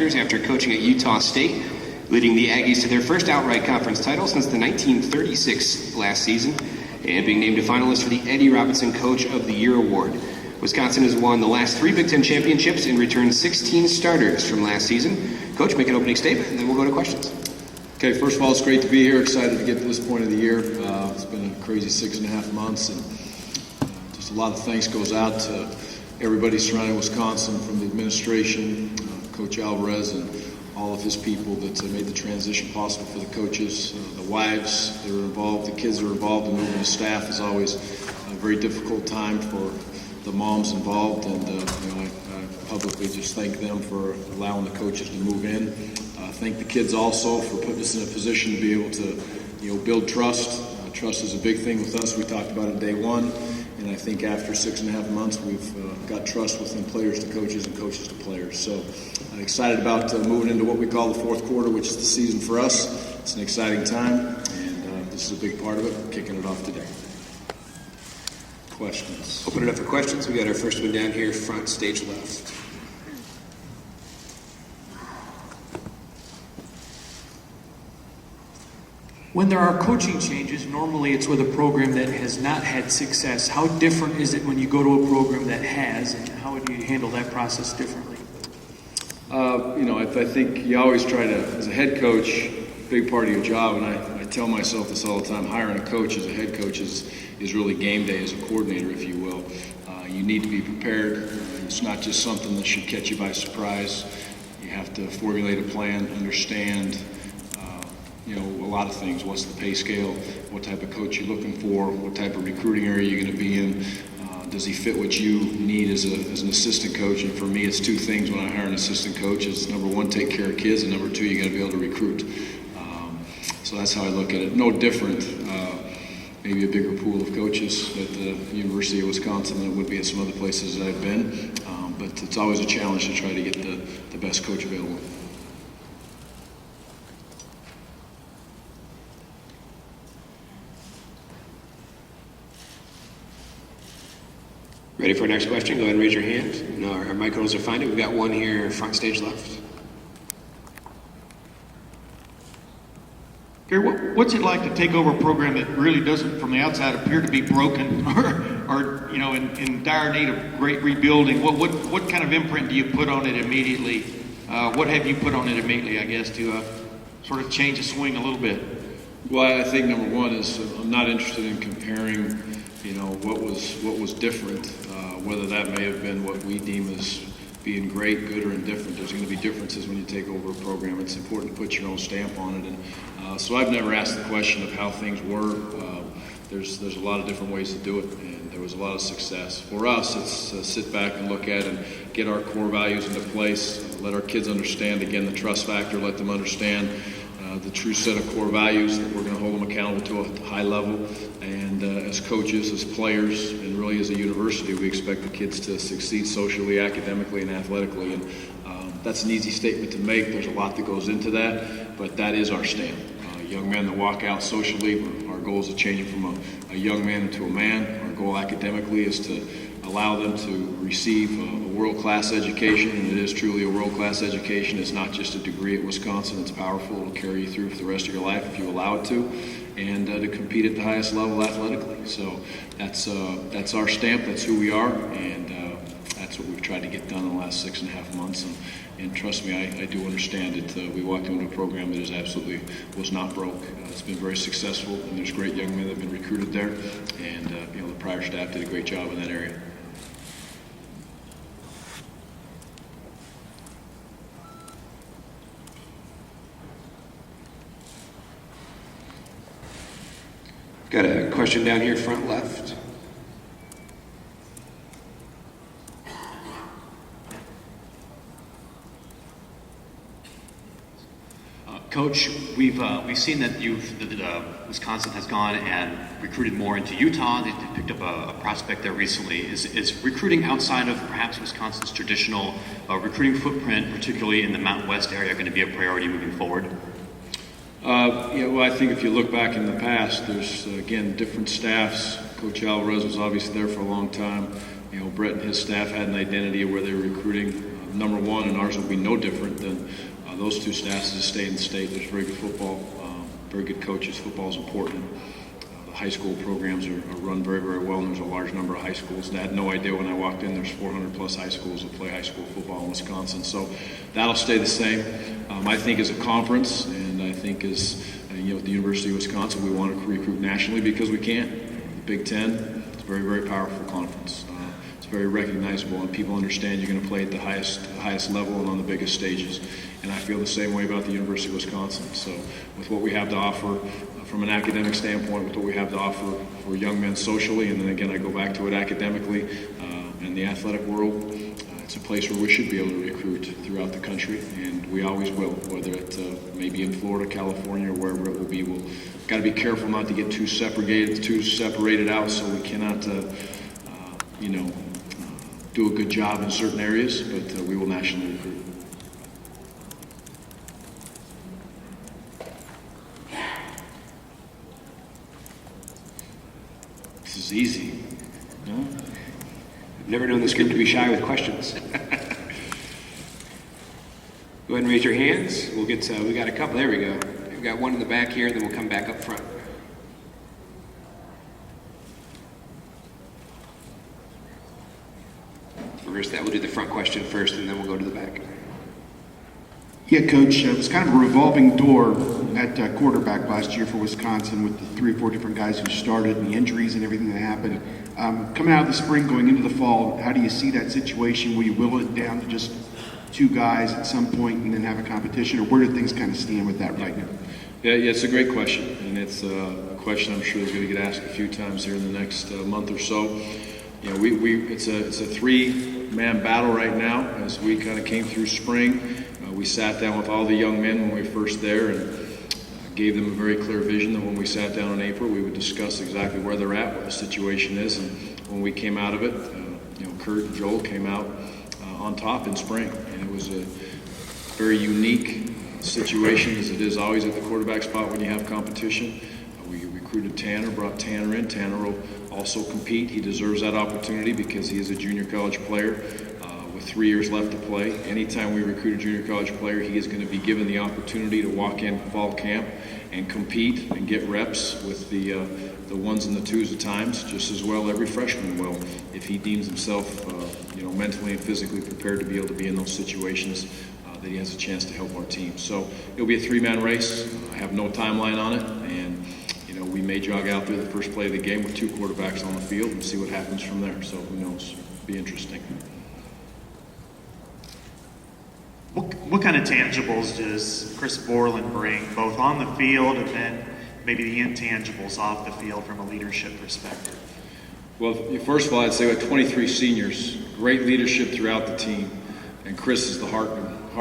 Vectors after coaching at Utah State, leading the Aggies to their first outright conference title since the 1936 last season, and being named a finalist for the Eddie Robinson Coach of the Year Award. Wisconsin has won the last 3 Big Ten championships and returned 16 starters from last season. Coach, make an opening statement, and then we'll go to questions. Okay, first of all, it's great to be here. Excited to get to this point of the year. It's been a crazy 6.5 months, and just a lot of thanks goes out to everybody surrounding Wisconsin, from the administration, Coach Alvarez, and all of his people that made the transition possible for the coaches, the wives that are involved, the kids that are involved, and moving the staff is always a very difficult time for the moms involved, and I publicly just thank them for allowing the coaches to move in. Thank the kids also for putting us in a position to be able to build trust. Trust is a big thing with us. We talked about it day one, and I think after 6.5 months we've got trust within players to coaches and coaches to players. So excited about moving into what we call the fourth quarter, which is the season for us. It's an exciting time, and this is a big part of it, kicking it off today. Questions? Open it up for questions. We got our first one down here, front stage left. When there are coaching changes, normally it's with a program that has not had success. How different is it when you go to a program that has, and how would you handle that process differently? I think you always try to, as a head coach, big part of your job, and I tell myself this all the time, hiring a coach as a head coach is really game day as a coordinator, if you will. You need to be prepared. It's not just something that should catch you by surprise. You have to formulate a plan, understand a lot of things. What's the pay scale? What type of coach you're looking for? What type of recruiting area you're going to be in? Does he fit what you need as an assistant coach? And for me, it's 2 things when I hire an assistant coach. It's number 1, take care of kids, and number 2, you got to be able to recruit. So that's how I look at it. No different, maybe a bigger pool of coaches at the University of Wisconsin than it would be at some other places that I've been. But it's always a challenge to try to get the best coach available. Ready for our next question? Go ahead and raise your hand. And our microphones are finding. We've got one here, front stage left. Gary, what's it like to take over a program that really doesn't, from the outside, appear to be broken or in dire need of great rebuilding? What kind of imprint do you put on it immediately? What have you put on it immediately, I guess, to sort of change the swing a little bit? Well, I think number 1 is I'm not interested in comparing, what was different, whether that may have been what we deem as being great, good, or indifferent. There's going to be differences when you take over a program. It's important to put your own stamp on it. And so I've never asked the question of how things were. There's a lot of different ways to do it, and there was a lot of success. For us, it's sit back and look at and get our core values into place, let our kids understand, again, the trust factor, let them understand the true set of core values that we're going to hold them accountable to at a high level. And as coaches, as players, and really as a university, we expect the kids to succeed socially, academically, and athletically. And that's an easy statement to make. There's a lot that goes into that, but that is our stamp. Young men that walk out socially, our goal is to change them from a young man into a man. Our goal academically is to allow them to receive a world-class education, and it is truly a world-class education. It's not just a degree at Wisconsin. It's powerful. It'll carry you through for the rest of your life if you allow it to, and to compete at the highest level athletically. So that's our stamp. That's who we are, and that's what we've tried to get done in the last 6.5 months. And trust me, I do understand it. We walked into a program that was not broke. It's been very successful, and there's great young men that have been recruited there, and the prior staff did a great job in that area. Got a question down here, front left. Coach, we've seen that Wisconsin has gone and recruited more into Utah. They picked up a prospect there recently. Is recruiting outside of perhaps Wisconsin's traditional recruiting footprint, particularly in the Mountain West area, going to be a priority moving forward? Well, I think if you look back in the past, there's, again, different staffs. Coach Alvarez was obviously there for a long time. Brett and his staff had an identity of where they were recruiting. number one, and ours will be no different than those two staffs to stay in the state. There's very good football, very good coaches. Football is important. The high school programs are run very, very well, and there's a large number of high schools. And I had no idea when I walked in, there's 400 plus high schools that play high school football in Wisconsin. So that'll stay the same. I think as a conference, and I think as at the University of Wisconsin, we want to recruit nationally because we can. The Big Ten, it's a very, very powerful conference. It's very recognizable, and people understand you're going to play at the highest level and on the biggest stages. And I feel the same way about the University of Wisconsin. So with what we have to offer from an academic standpoint, with what we have to offer for young men socially, and then again I go back to it academically, in the athletic world, it's a place where we should be able to recruit throughout the country, and we always will, whether it may be in Florida, California, or wherever it will be. We'll got to be careful not to get too separated out, so we cannot do a good job in certain areas, but we will nationally recruit. This is easy. No? I've never known this group to be shy with questions. Go ahead and raise your hands. We'll get we got a couple. There we go. We've got one in the back here, and then we'll come back up front. Reverse that. We'll do the front question first, and then we'll go to the back. Yeah, Coach, it was kind of a revolving door at quarterback last year for Wisconsin with the 3 or 4 different guys who started and the injuries and everything that happened. Coming out of the spring, going into the fall, how do you see that situation? Will you whittle it down to just 2 guys at some point and then have a competition, or where do things kind of stand with that right now? Yeah, it's a great question, and it's a question I'm sure is going to get asked a few times here in the next month or so. It's a 3-man battle right now as we kind of came through spring. We sat down with all the young men when we were first there and gave them a very clear vision that when we sat down in April, we would discuss exactly where they're at, what the situation is, and when we came out of it, Kurt and Joel came out on top in spring, and it was a very unique situation, as it is always at the quarterback spot when you have competition. We recruited Tanner, brought Tanner in. Tanner will also compete. He deserves that opportunity because he is a junior college player with 3 years left to play. Anytime we recruit a junior college player, he is going to be given the opportunity to walk in fall camp and compete and get reps with the ones and the twos at times, just as well every freshman will, if he deems himself mentally and physically prepared to be able to be in those situations, that he has a chance to help our team. So it'll be a 3-man race. I have no timeline on it, and we may jog out there the first play of the game with 2 quarterbacks on the field and see what happens from there. So who knows? It'll be interesting. What kind of tangibles does Chris Borland bring, both on the field and then maybe the intangibles off the field from a leadership perspective? Well, first of all, I'd say we have 23 seniors, great leadership throughout the team, and Chris is the heart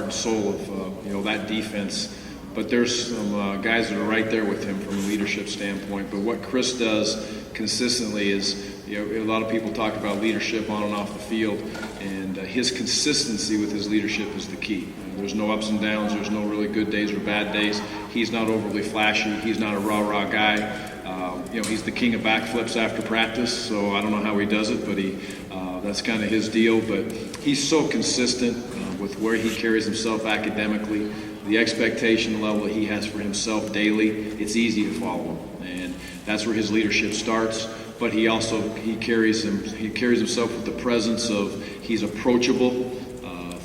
and soul of that defense. But there's some guys that are right there with him from a leadership standpoint. But what Chris does consistently is, a lot of people talk about leadership on and off the field, and his consistency with his leadership is the key. There's no ups and downs. There's no really good days or bad days. He's not overly flashy. He's not a rah-rah guy. He's the king of backflips after practice, so I don't know how he does it, but that's kind of his deal. But he's so consistent with where he carries himself academically, the expectation level that he has for himself daily. It's easy to follow him, and that's where his leadership starts. But he carries himself with the presence of he's approachable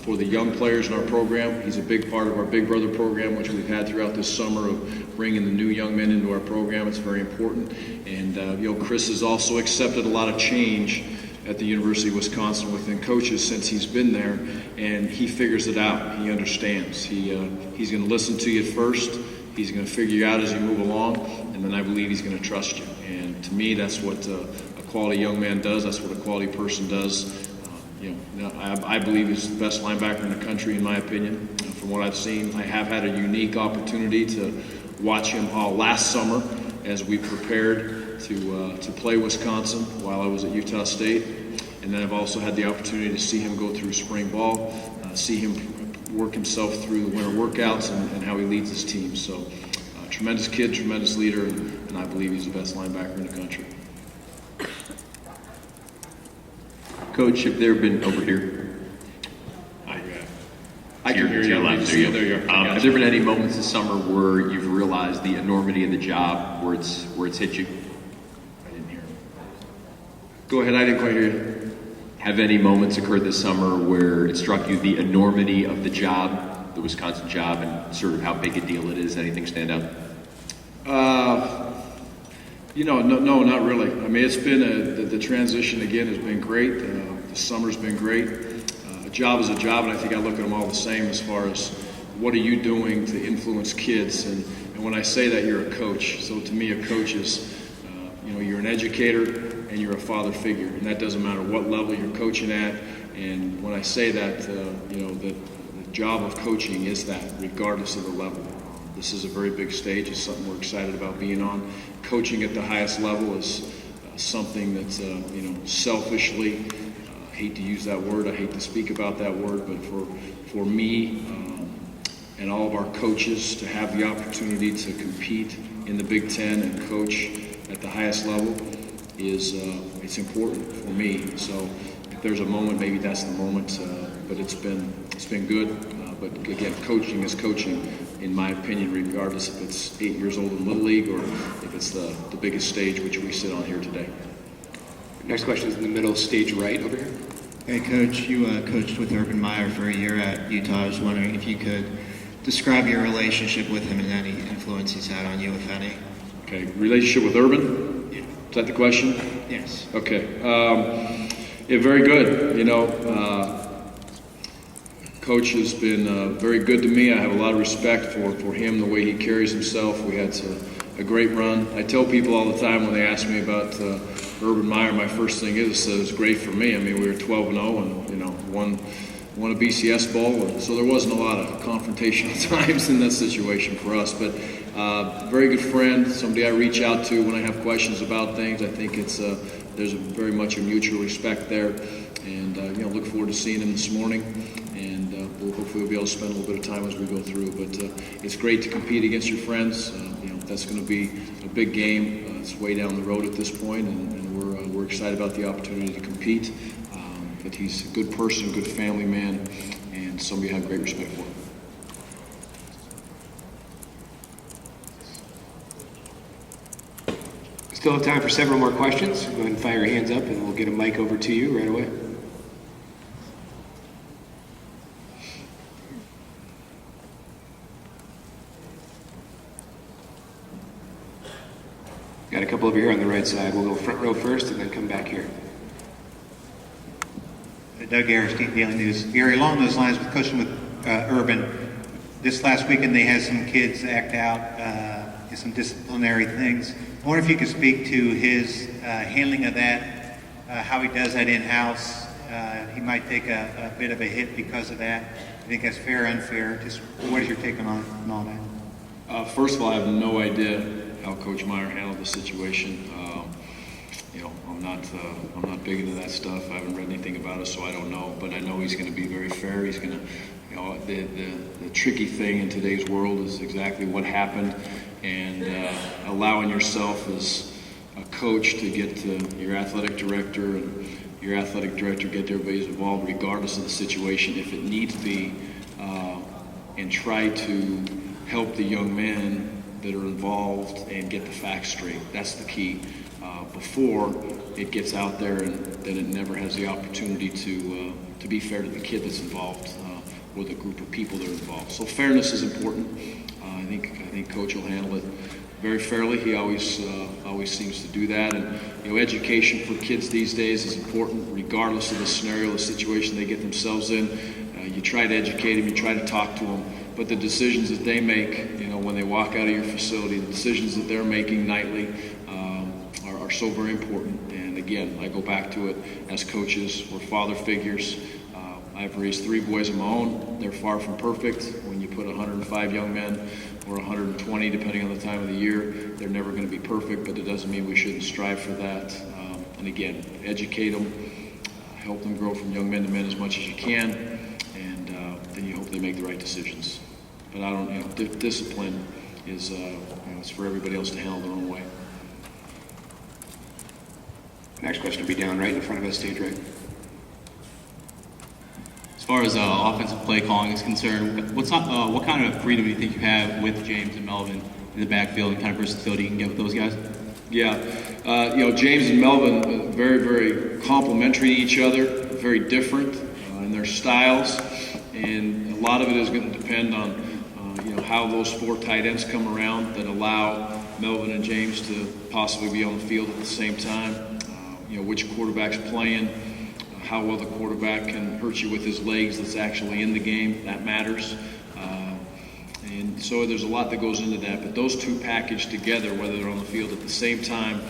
for the young players in our program. He's a big part of our Big Brother program, which we've had throughout this summer of bringing the new young men into our program. It's very important. And Chris has also accepted a lot of change at the University of Wisconsin within coaches since he's been there, and he figures it out. He understands. He's going to listen to you at first. He's going to figure you out as you move along, and then I believe he's going to trust you. And to me, that's what a quality young man does. That's what a quality person does. I believe he's the best linebacker in the country, in my opinion. From what I've seen, I have had a unique opportunity to watch him all last summer as we prepared to play Wisconsin while I was at Utah State. And then I've also had the opportunity to see him go through spring ball, see him work himself through the winter workouts and how he leads his team. So tremendous kid, tremendous leader, and I believe he's the best linebacker in the country. Coach, have there been over here? Hi, There you go. There you are. Have there been any moments this summer where you've realized the enormity of the job, where it's hit you? I didn't hear. Go ahead, I didn't quite hear you. Have any moments occurred this summer where it struck you the enormity of the job, the Wisconsin job, and sort of how big a deal it is? Anything stand out? No, not really. I mean, it's been the transition again has been great. The summer's been great. A job is a job, and I think I look at them all the same as far as what are you doing to influence kids. And when I say that, you're a coach. So to me, a coach is, you're an educator and you're a father figure, and that doesn't matter what level you're coaching at. And when I say that, the job of coaching is that, regardless of the level. This is a very big stage. It's something we're excited about being on. Coaching at the highest level is something that's, selfishly, I hate to use that word, I hate to speak about that word, but for me and all of our coaches to have the opportunity to compete in the Big Ten and coach at the highest level is it's important for me. So if there's a moment, maybe that's the moment, but it's been good. But again, coaching is coaching, in my opinion, regardless if it's 8 years old in Little League or if it's the biggest stage which we sit on here today. Next question is in the middle, stage right over here. Hey, Coach, you coached with Urban Meyer for a year at Utah. I was wondering if you could describe your relationship with him and any influence he's had on you, if any. Okay, relationship with Urban? Yeah. Is that the question? Yes. Okay. Very good. Coach has been very good to me. I have a lot of respect for him, the way he carries himself. We had a great run. I tell people all the time when they ask me about Urban Meyer, my first thing is it was great for me. I mean, we were 12-0 and won a BCS bowl, and so there wasn't a lot of confrontational times in that situation for us. But very good friend, somebody I reach out to when I have questions about things. I think there's very much a mutual respect there, and look forward to seeing him this morning. And hopefully we'll be able to spend a little bit of time as we go through. But it's great to compete against your friends. That's going to be a big game. It's way down the road at this point, and we're excited about the opportunity to compete. But he's a good person, a good family man, and somebody I have great respect for. Still have time for several more questions. Go ahead and fire your hands up, and we'll get a mic over to you right away. Got a couple over here on the right side. We'll go front row first and then come back here. Doug Andersen, Daily News. Gary, along those lines with coaching with Urban, this last weekend they had some kids act out, some disciplinary things. I wonder if you could speak to his handling of that, how he does that in-house. He might take a bit of a hit because of that. I think that's fair or unfair. Just what is your take on all that? First of all, I have no idea how Coach Meyer handled the situation. I'm not big into that stuff. I haven't read anything about it, so I don't know. But I know he's going to be very fair. He's going to, the tricky thing in today's world is exactly what happened, and allowing yourself as a coach to get to your athletic director and your athletic director get everybody involved, regardless of the situation, if it needs be, and try to help the young men that are involved and get the facts straight. That's the key. Before it gets out there, and then it never has the opportunity to be fair to the kid that's involved or the group of people that are involved. So fairness is important. I think Coach will handle it very fairly. He always seems to do that. And education for kids these days is important, regardless of the scenario, the situation they get themselves in. You try to educate them, you try to talk to them, but the decisions that they make, when they walk out of your facility, the decisions that they're making nightly are so very important. And again, I go back to it as coaches, we're father figures. I've raised 3 boys of my own. They're far from perfect. When you put 105 young men or 120, depending on the time of the year, they're never going to be perfect, but it doesn't mean we shouldn't strive for that. And again, educate them, help them grow from young men to men as much as you can, and then you hope they make the right decisions. But I don't, discipline is, it's for everybody else to handle their own way. Next question will be down right in front of us, stage right. far as offensive play calling is concerned, what kind of freedom do you think you have with James and Melvin in the backfield, and kind of versatility you can get with those guys? Yeah, James and Melvin, very, very complementary to each other, very different in their styles, and a lot of it is going to depend on how those 4 tight ends come around that allow Melvin and James to possibly be on the field at the same time. Which quarterback's playing, how well the quarterback can hurt you with his legs that's actually in the game, that matters. And so there's a lot that goes into that. But those two packaged together, whether they're on the field at the same time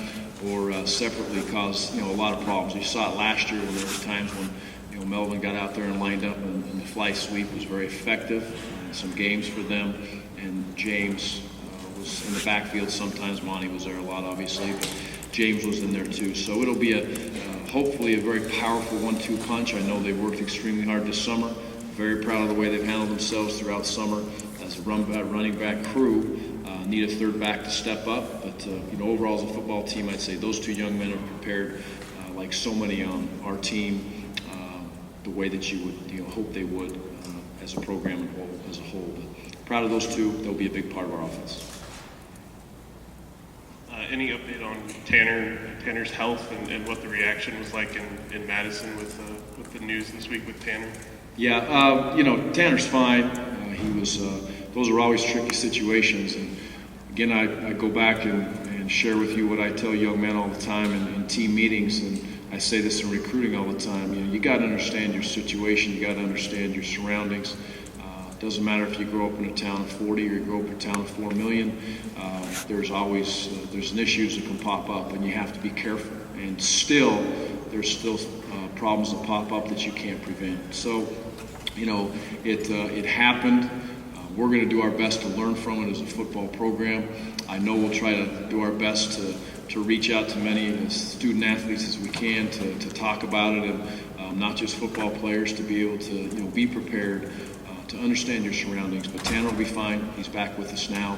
or separately, cause a lot of problems. You saw it last year when there were times when Melvin got out there and lined up, and the fly sweep was very effective. Some games for them, and James was in the backfield. Sometimes Monty was there a lot, obviously, but James was in there too. So it'll be hopefully a very powerful 1-2 punch. I know they worked extremely hard this summer. Very proud of the way they've handled themselves throughout summer as a running back crew. Need a third back to step up, but overall as a football team, I'd say those 2 young men are prepared, like so many on our team, the way that you would hope they would as a program as a whole. But proud of those 2. They'll be a big part of our offense. Any update on Tanner's health and what the reaction was like in Madison with the news this week with Tanner? Yeah, Tanner's fine. He was. Those are always tricky situations, and again, I go back and share with you what I tell young men all the time in team meetings, and I say this in recruiting all the time. You got to understand your situation. You got to understand your surroundings. Doesn't matter if you grow up in a town of 40 or you grow up in a town of 4 million. There's always there's issues that can pop up, and you have to be careful. And there's still problems that pop up that you can't prevent. So, it happened. We're going to do our best to learn from it as a football program. I know we'll try to do our best to reach out to many student athletes as we can to talk about it, and not just football players, to be able to be prepared. To understand your surroundings. But Tanner will be fine. He's back with us now.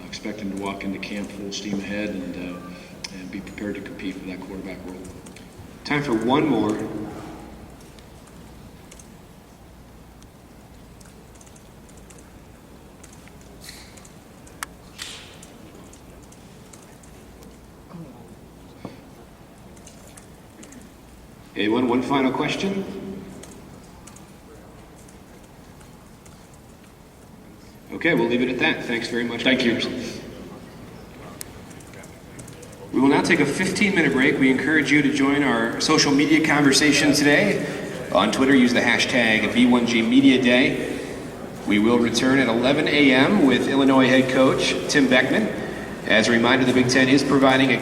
Expect him to walk into camp full steam ahead and be prepared to compete for that quarterback role. Time for one more. Anyone? One final question? Okay, we'll leave it at that. Thanks very much. Thank you. We will now take a 15-minute break. We encourage you to join our social media conversation today. On Twitter, use the hashtag B1G Media Day. We will return at 11 a.m. with Illinois head coach Tim Beckman. As a reminder, the Big Ten is providing a